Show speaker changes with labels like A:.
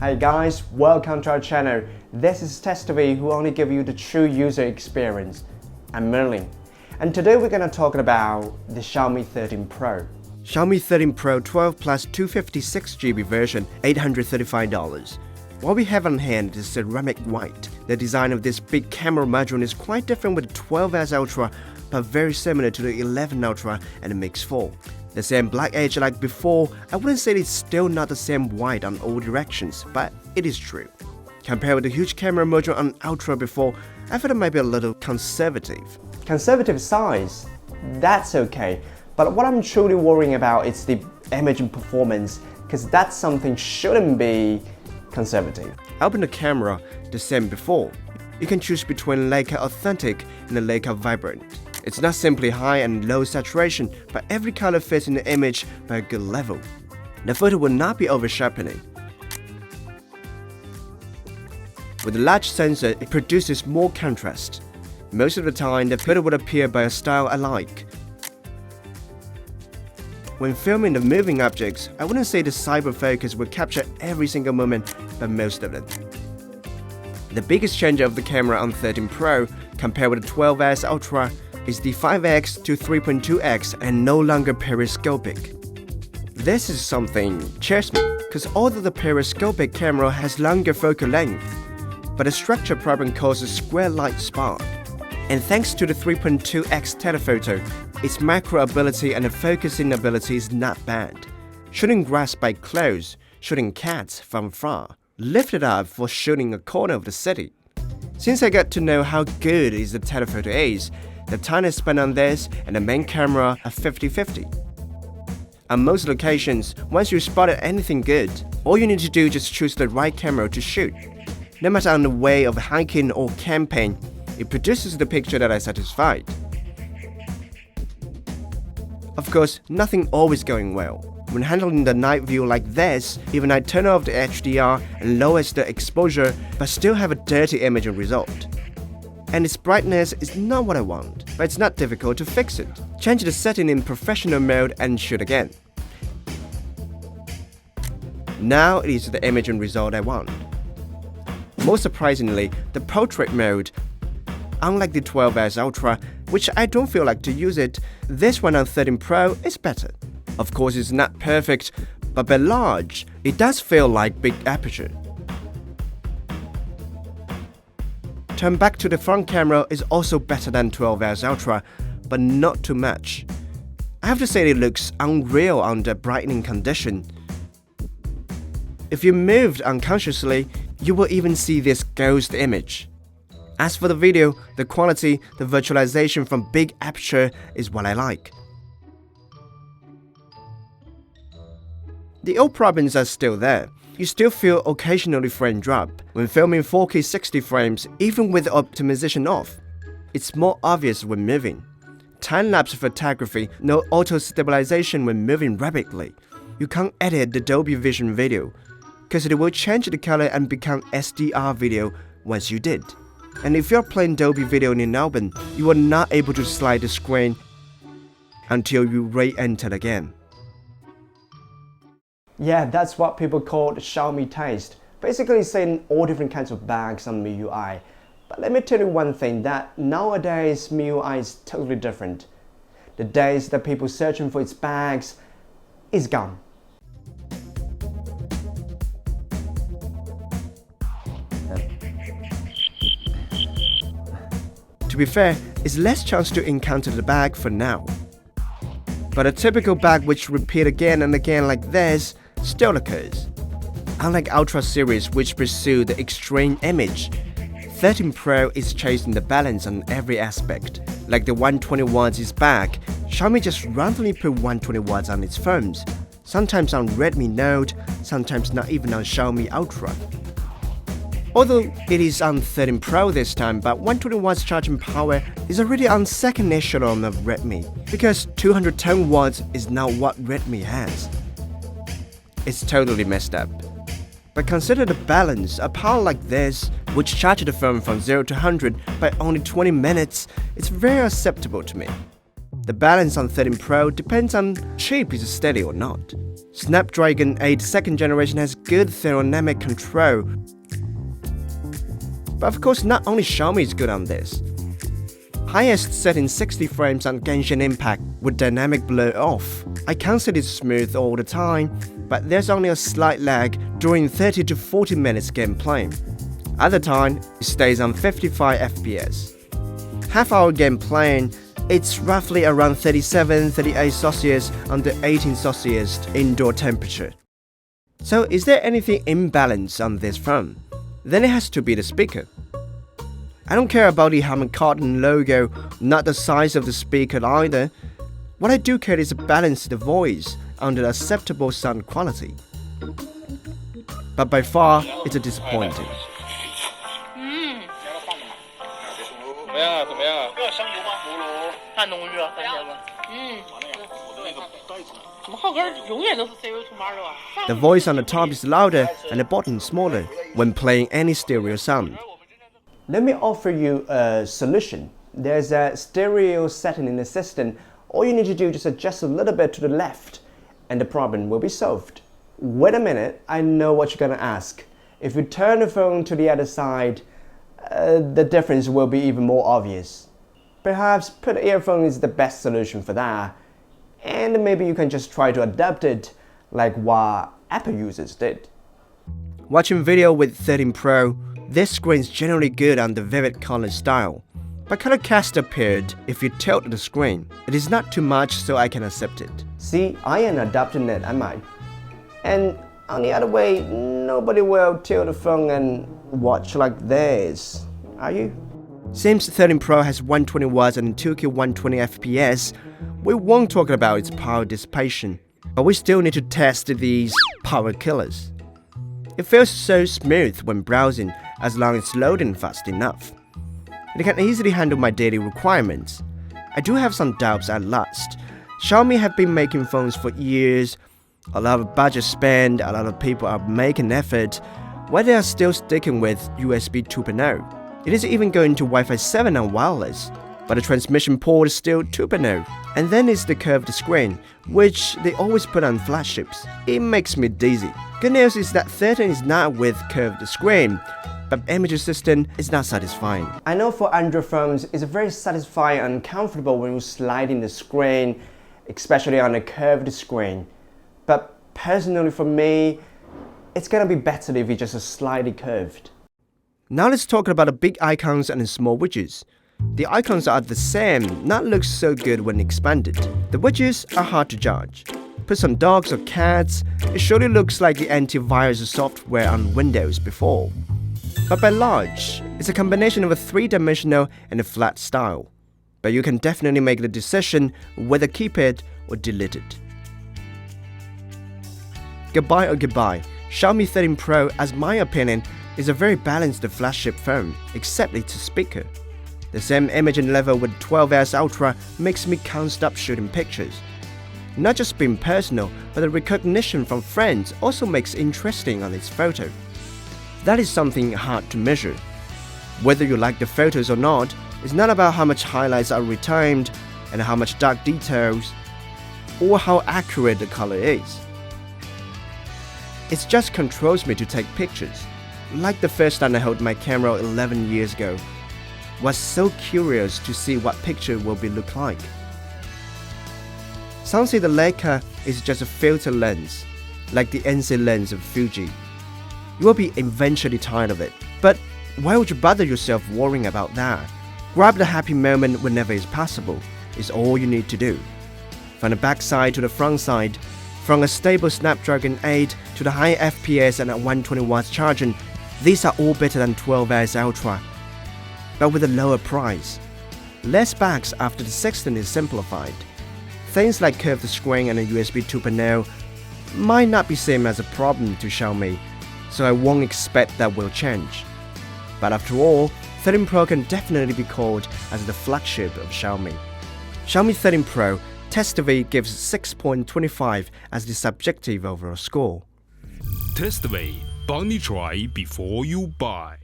A: Hey guys, welcome to our channel. This is TestV who only give you the true user experience. I'm Merlin. And today we're gonna talk about the Xiaomi 13 Pro. Xiaomi 13 Pro 12 plus 256GB version, $835. What we have on hand is ceramic white. The design of this big camera module is quite different with the 12S Ultra, but very similar to the 11 Ultra and the Mix 4. The same black edge like before. I wouldn't say it's still not the same white on all directions, but it is true. Compared with the huge camera module on Ultra before, I thought it might be a little conservative. Conservative size? That's okay. But what I'm truly worrying about is the imaging performance, because that's something shouldn't be conservative. Open the camera, the same before. You can choose between Leica Authentic and the Leica Vibrant. It's not simply high and low saturation, but every color fits in the image by a good level. The photo will not be over-sharpening. With a large sensor, it produces more contrast. Most of the time, the photo will appear by a style I like. When filming the moving objects, I wouldn't say the cyber focus will capture every single moment, but most of it. The biggest change of the camera on 13 Pro compared with the 12S Ultra is the 5x to 3.2x and no longer periscopic. This is something cheers me, because although the periscopic camera has longer focal length, but a structure problem causes square light spot. And thanks to the 3.2x telephoto, its macro ability and the focusing ability is not bad. Shooting grass by close, shooting cats from far, lift it up for shooting a corner of the city. Since I got to know how good the telephoto is, the time I spent on this and the main camera are 50-50. On most locations, once you spotted anything good, all you need to do is just choose the right camera to shoot. No matter on the way of hiking or camping, it produces the picture that I satisfied. Of course, nothing always going well. When handling the night view like this, even I turn off the HDR and lower the exposure, but still have a dirty imaging result. And its brightness is not what I want, but it's not difficult to fix it. Change the setting in professional mode and shoot again. Now it is the imaging result I want. Most surprisingly, the portrait mode, unlike the 12S Ultra, which I don't feel like to use it, this one on 13 Pro is better. Of course, it's not perfect, but by large, it does feel like big aperture. Turn back to the front camera is also better than 12S Ultra, but not too much. I have to say it looks unreal under brightening condition. If you moved unconsciously, you will even see this ghost image. As for the video, the quality, the virtualization from big aperture is what I like. The old problems are still there. You still feel occasionally frame drop when filming 4K 60 frames, even with optimization off. It's more obvious when moving. Time-lapse photography, no auto-stabilization when moving rapidly. You can't edit the Dolby Vision video, because it will change the color and become SDR video once you did. And if you're playing Dolby Video in an album, you are not able to slide the screen until you re-enter again. Yeah, that's what people call Xiaomi taste. Basically saying all different kinds of bags on MIUI. But let me tell you one thing, that nowadays MIUI is totally different. The days that people searching for its bags is gone. To be fair, it's less chance to encounter the bag for now. But a typical bag which repeat again and again like this still occurs. Unlike Ultra series which pursue the extreme image, 13 Pro is chasing the balance on every aspect. Like the 120 watts is back, Xiaomi just randomly put 120 watts on its phones, sometimes on Redmi Note, sometimes not even on Xiaomi Ultra. Although it is on 13 Pro this time, but 120 watts charging power is already on second echelon of Redmi, because 210 watts is now what Redmi has. It's totally messed up. But consider the balance, a power like this, which charges the phone from 0 to 100 by only 20 minutes, it's very acceptable to me. The balance on 13 Pro depends on chip is steady or not. Snapdragon 8 2nd generation has good thermodynamic control. But of course, not only Xiaomi is good on this. Highest set in 60 frames on Genshin Impact with dynamic blur off. I can't set it smooth all the time, but there's only a slight lag during 30 to 40 minutes gameplay. Other time, it stays on 55 FPS. Half-hour gameplay, it's roughly around 37-38 Celsius under 18 Celsius indoor temperature. So is there anything imbalanced on this phone? Then it has to be the speaker. I don't care about the Harman Kardon logo, not the size of the speaker either. What I do care is to balance the voice under acceptable sound quality. But by far, it's a disappointing. The voice on the top is louder and the bottom smaller when playing any stereo sound. Let me offer you a solution. There's a stereo setting in the system. All you need to do is just adjust a little bit to the left and the problem will be solved. Wait a minute, I know what you're gonna ask. If you turn the phone to the other side, the difference will be even more obvious. Perhaps put earphone is the best solution for that, and maybe you can just try to adapt it like what Apple users did. Watching video with 13 Pro, this screen is generally good on the vivid color style, but color cast appeared if you tilt the screen. It is not too much so I can accept it. See, I am adapting it, am I? And on the other way, nobody will tilt the phone and watch like this, are you? Since 13 Pro has 120 watts and 2K 120 FPS, we won't talk about its power dissipation, but we still need to test these power killers. It feels so smooth when browsing as long as it's loading fast enough. It can easily handle my daily requirements. I do have some doubts at last. Xiaomi have been making phones for years, a lot of budget spent, a lot of people are making effort, while they are still sticking with USB 2.0. It is even going to Wi-Fi 7 and wireless, but the transmission port is still 2.0. And then is the curved screen, which they always put on flagships. It makes me dizzy. Good news is that 13 is not with curved screen, but image system is not satisfying. I know for Android phones, it's very satisfying and comfortable when you slide in the screen, especially on a curved screen. But personally for me, it's gonna be better if it's just slightly curved. Now let's talk about the big icons and the small widgets. The icons are the same, not look so good when expanded. The widgets are hard to judge. Put some dogs or cats, it surely looks like the antivirus software on Windows before. But by large, it's a combination of a three-dimensional and a flat style. But you can definitely make the decision whether keep it or delete it. Goodbye or goodbye, Xiaomi 13 Pro, as my opinion, is a very balanced flagship phone, except its speaker. The same imaging level with 12S Ultra makes me can't stop shooting pictures. Not just being personal, but the recognition from friends also makes interesting on its photo. That is something hard to measure. Whether you like the photos or not, it's not about how much highlights are retained and how much dark details, or how accurate the color is. It just controls me to take pictures. Like the first time I held my camera 11 years ago, was so curious to see what picture will be look like. Some say the Leica is just a filter lens, like the NC lens of Fuji. You will be eventually tired of it, but why would you bother yourself worrying about that? Grab the happy moment whenever it's possible, is all you need to do. From the back side to the front side, from a stable Snapdragon 8 to the high FPS and a 120 watts charging, these are all better than 12S Ultra, but with a lower price. Less specs after the 16 is simplified. Things like curved screen and a USB 2.0 might not be seen as a problem to Xiaomi, so I won't expect that will change. But after all, 13 Pro can definitely be called as the flagship of Xiaomi. Xiaomi 13 Pro TestWay gives 6.25 as the subjective overall score.
B: TestWay, 帮你 try before you buy.